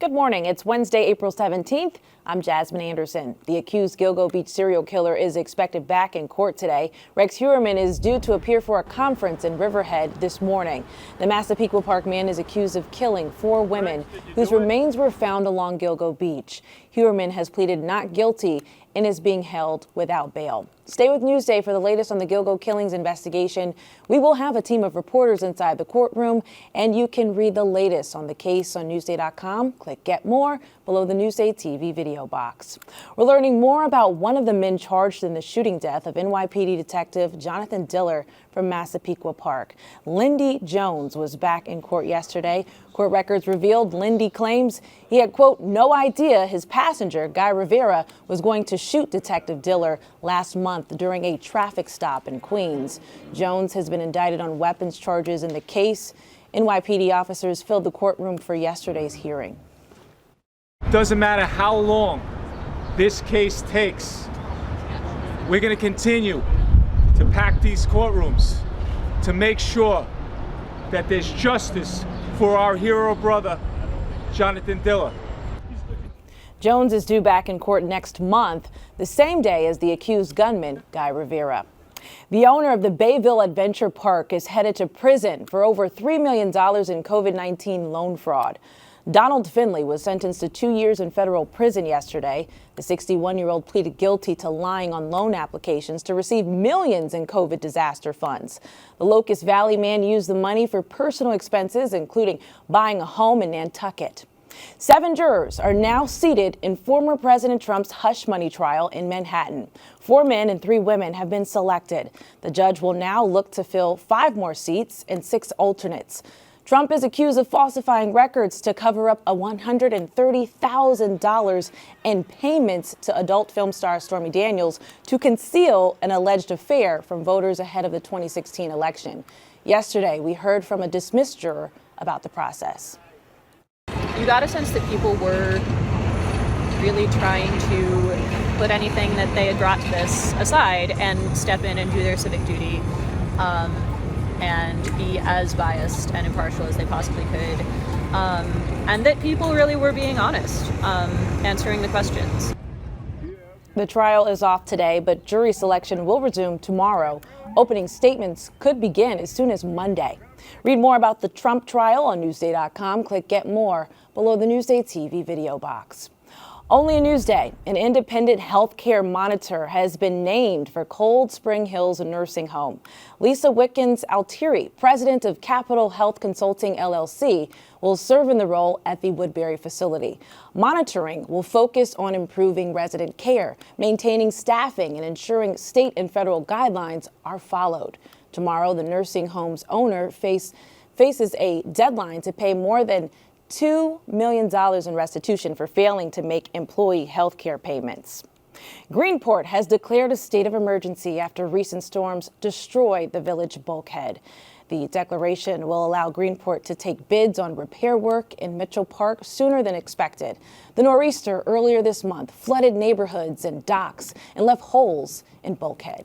Good morning. It's Wednesday, April 17th. I'm Jasmine Anderson. The accused Gilgo Beach serial killer is expected back in court today. Rex Heuermann is due to appear for a conference in Riverhead this morning. The Massapequa Park man is accused of killing 4 women whose remains were found along Gilgo Beach. Heuermann has pleaded not guilty and is being held without bail. Stay with Newsday for the latest on the Gilgo killings investigation. We will have a team of reporters inside the courtroom, and you can read the latest on the case on Newsday.com. Click Get More below the NewsdayTV video box. We're learning more about one of the men charged in the shooting death of NYPD Detective Jonathan Diller from Massapequa Park. Lindy Jones was back in court yesterday. Court records revealed Lindy claims he had, quote, no idea his passenger, Guy Rivera, was going to shoot Detective Diller last month during a traffic stop in Queens. Jones has been indicted on weapons charges in the case. NYPD officers filled the courtroom for yesterday's hearing. Doesn't matter how long this case takes, we're going to continue to pack these courtrooms to make sure that there's justice for our hero brother, Jonathan Diller. Jones is due back in court next month, the same day as the accused gunman, Guy Rivera. The owner of the Bayville Adventure Park is headed to prison for over $3 million in COVID-19 loan fraud. Donald Finley was sentenced to 2 years in federal prison yesterday. The 61-year-old pleaded guilty to lying on loan applications to receive millions in COVID disaster funds. The Locust Valley man used the money for personal expenses, including buying a home in Nantucket. 7 jurors are now seated in former President Trump's hush money trial in Manhattan. 4 men and 3 women have been selected. The judge will now look to fill 5 more seats and 6 alternates. Trump is accused of falsifying records to cover up a $130,000 in payments to adult film star Stormy Daniels to conceal an alleged affair from voters ahead of the 2016 election. Yesterday, we heard from a dismissed juror about the process. You got a sense that people were really trying to put anything that they had brought to this aside and step in and do their civic duty. And be as biased and impartial as they possibly could, and that people really were being honest, answering the questions. The trial is off today, but jury selection will resume tomorrow. Opening statements could begin as soon as Monday. Read more about the Trump trial on Newsday.com. Click Get More below the Newsday TV video box. Only a Newsday, an independent health care monitor has been named for Cold Spring Hills Nursing Home. Lisa Wickens-Altieri, president of Capital Health Consulting LLC, will serve in the role at the Woodbury facility. Monitoring will focus on improving resident care, maintaining staffing, and ensuring state and federal guidelines are followed. Tomorrow, the nursing home's owner faces a deadline to pay more than $2 million in restitution for failing to make employee health care payments. Greenport has declared a state of emergency after recent storms destroyed the village bulkhead. The declaration will allow Greenport to take bids on repair work in Mitchell Park sooner than expected. The nor'easter earlier this month flooded neighborhoods and docks and left holes in bulkhead.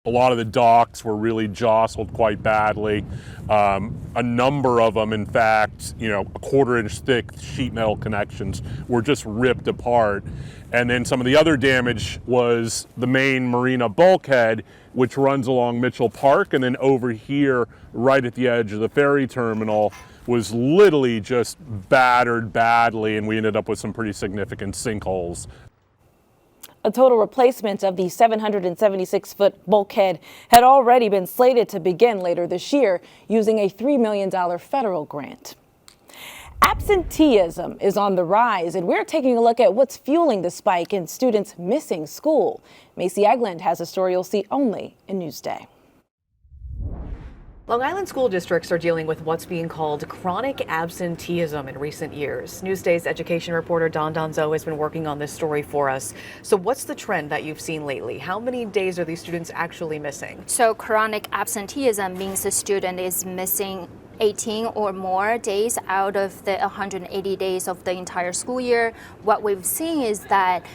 A lot of the docks were really jostled quite badly. A number of them, in fact, a 1/4-inch thick sheet metal connections were just ripped apart. And then some of the other damage was the main marina bulkhead, which runs along Mitchell Park, and then over here, right at the edge of the ferry terminal, was literally just battered badly, and we ended up with some pretty significant sinkholes. A total replacement of the 776-foot bulkhead had already been slated to begin later this year using a $3 million federal grant. Absenteeism is on the rise, and we're taking a look at what's fueling the spike in students missing school. Macy Egland has a story you'll see only in Newsday. Long Island school districts are dealing with what's being called chronic absenteeism in recent years. Newsday's education reporter Don Donzo has been working on this story for us. So what's the trend that you've seen lately? How many days are these students actually missing? So chronic absenteeism means the student is missing 18 or more days out of the 180 days of the entire school year. What we've seen is that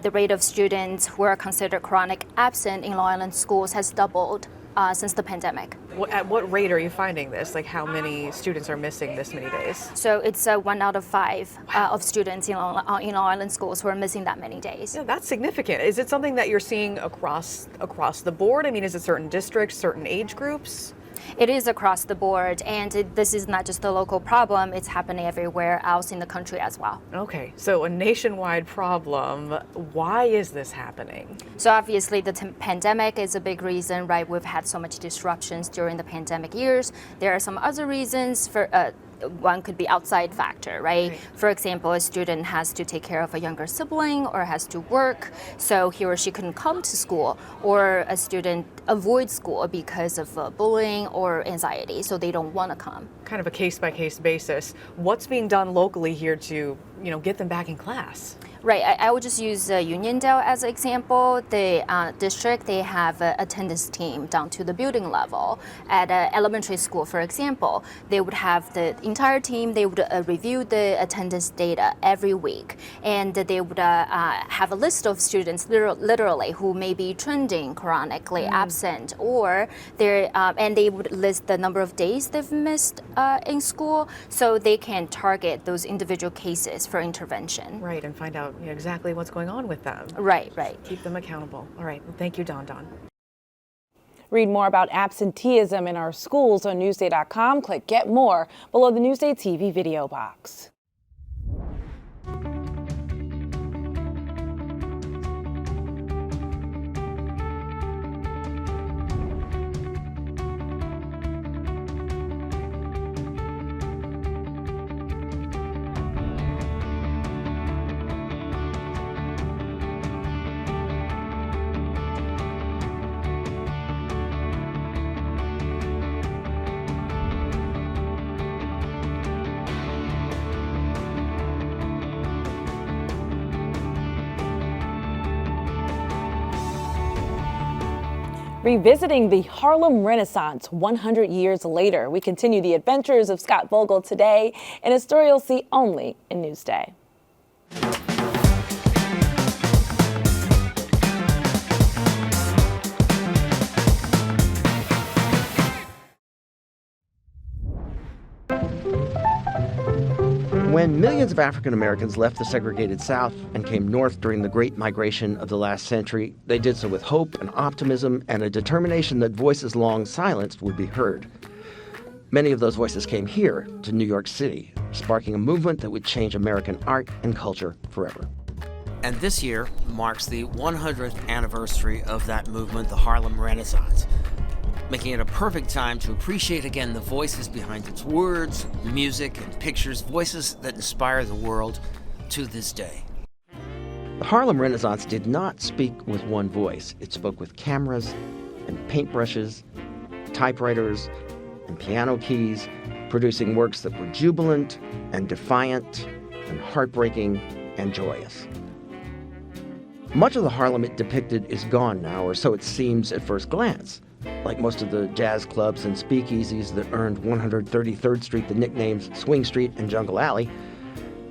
the rate of students who are considered chronic absent in Long Island schools has doubled. since the pandemic. At what rate are you finding this? Like how many students are missing this many days? So it's 1 out of 5 of students in Long Island schools who are missing that many days. Yeah, that's significant. Is it something that you're seeing across the board? I mean, is it certain districts, certain age groups? It is across the board, and this is not just a local problem, it's happening everywhere else in the country as well. Okay, so a nationwide problem. Why is this happening? So obviously the pandemic is a big reason, right? We've had so much disruptions during the pandemic years. There are some other reasons for one could be outside factor, right? For example, a student has to take care of a younger sibling or has to work, so he or she couldn't come to school, or a student avoids school because of bullying or anxiety, so they don't want to come. Kind of a case-by-case basis. What's being done locally here to, get them back in class? Right, I would just use Uniondale as an example. The district, they have an attendance team down to the building level. At elementary school, for example, they would have the entire team, they would review the attendance data every week. And they would have a list of students, literally, who may be trending chronically absent, or and they would list the number of days they've missed in school, so they can target those individual cases for intervention. Right, and find out exactly what's going on with them. Right. Keep them accountable. All right, well, thank you, Don. Read more about absenteeism in our schools on Newsday.com. Click Get More below the Newsday TV video box. Revisiting the Harlem Renaissance 100 years later, we continue the adventures of Scott Vogel today in a story you'll see only in Newsday. When millions of African Americans left the segregated South and came north during the Great Migration of the last century, they did so with hope and optimism and a determination that voices long silenced would be heard. Many of those voices came here to New York City, sparking a movement that would change American art and culture forever. And this year marks the 100th anniversary of that movement, the Harlem Renaissance, making it a perfect time to appreciate again the voices behind its words, music, and pictures, voices that inspire the world to this day. The Harlem Renaissance did not speak with one voice. It spoke with cameras and paintbrushes, typewriters, and piano keys, producing works that were jubilant and defiant and heartbreaking and joyous. Much of the Harlem it depicted is gone now, or so it seems at first glance. Like most of the jazz clubs and speakeasies that earned 133rd Street the nicknames Swing Street and Jungle Alley.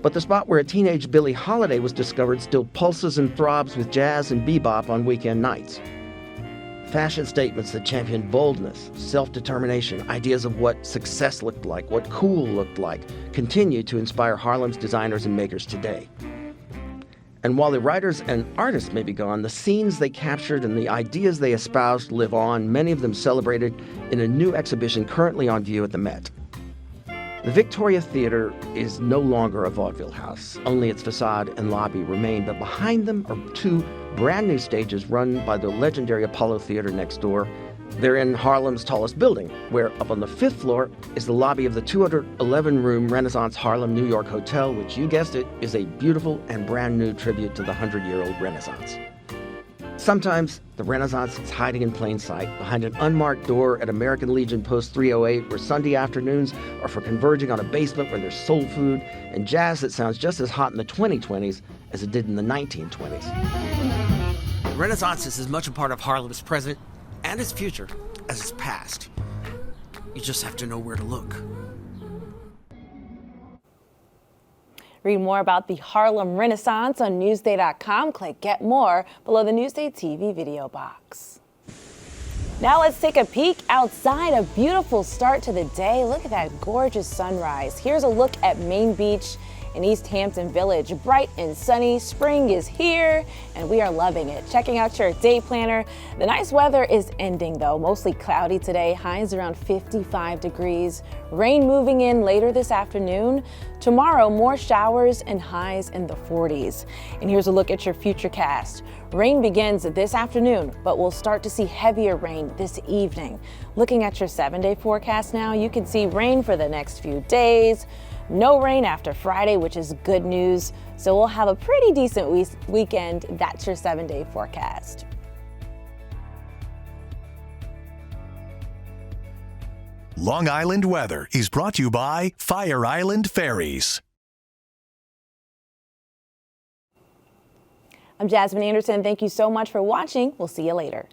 But the spot where a teenage Billie Holiday was discovered still pulses and throbs with jazz and bebop on weekend nights. Fashion statements that championed boldness, self-determination, ideas of what success looked like, what cool looked like, continue to inspire Harlem's designers and makers today. And while the writers and artists may be gone, the scenes they captured and the ideas they espoused live on, many of them celebrated in a new exhibition currently on view at the Met. The Victoria Theater is no longer a vaudeville house. Only its facade and lobby remain, but behind them are two brand new stages run by the legendary Apollo Theater next door. They're in Harlem's tallest building, where up on the 5th floor is the lobby of the 211-room Renaissance Harlem New York Hotel, which, you guessed it, is a beautiful and brand new tribute to the 100-year-old Renaissance. Sometimes the Renaissance is hiding in plain sight behind an unmarked door at American Legion Post 308, where Sunday afternoons are for converging on a basement where there's soul food and jazz that sounds just as hot in the 2020s as it did in the 1920s. The Renaissance is as much a part of Harlem's present and its future as its past. You just have to know where to look. Read more about the Harlem Renaissance on Newsday.com. Click Get More below the Newsday TV video box. Now let's take a peek outside. A beautiful start to the day. Look at that gorgeous sunrise. Here's a look at Main Beach in East Hampton Village. Bright and sunny. Spring is here and we are loving it. Checking out your day planner. The nice weather is ending though. Mostly cloudy today. Highs around 55 degrees. Rain moving in later this afternoon. Tomorrow, more showers and highs in the 40s. And here's a look at your futurecast. Rain begins this afternoon, but we'll start to see heavier rain this evening. Looking at your 7-day forecast now, you can see rain for the next few days. No rain after Friday, which is good news. So we'll have a pretty decent weekend. That's your 7-day forecast. Long Island weather is brought to you by Fire Island Ferries. I'm Jasmine Anderson. Thank you so much for watching. We'll see you later.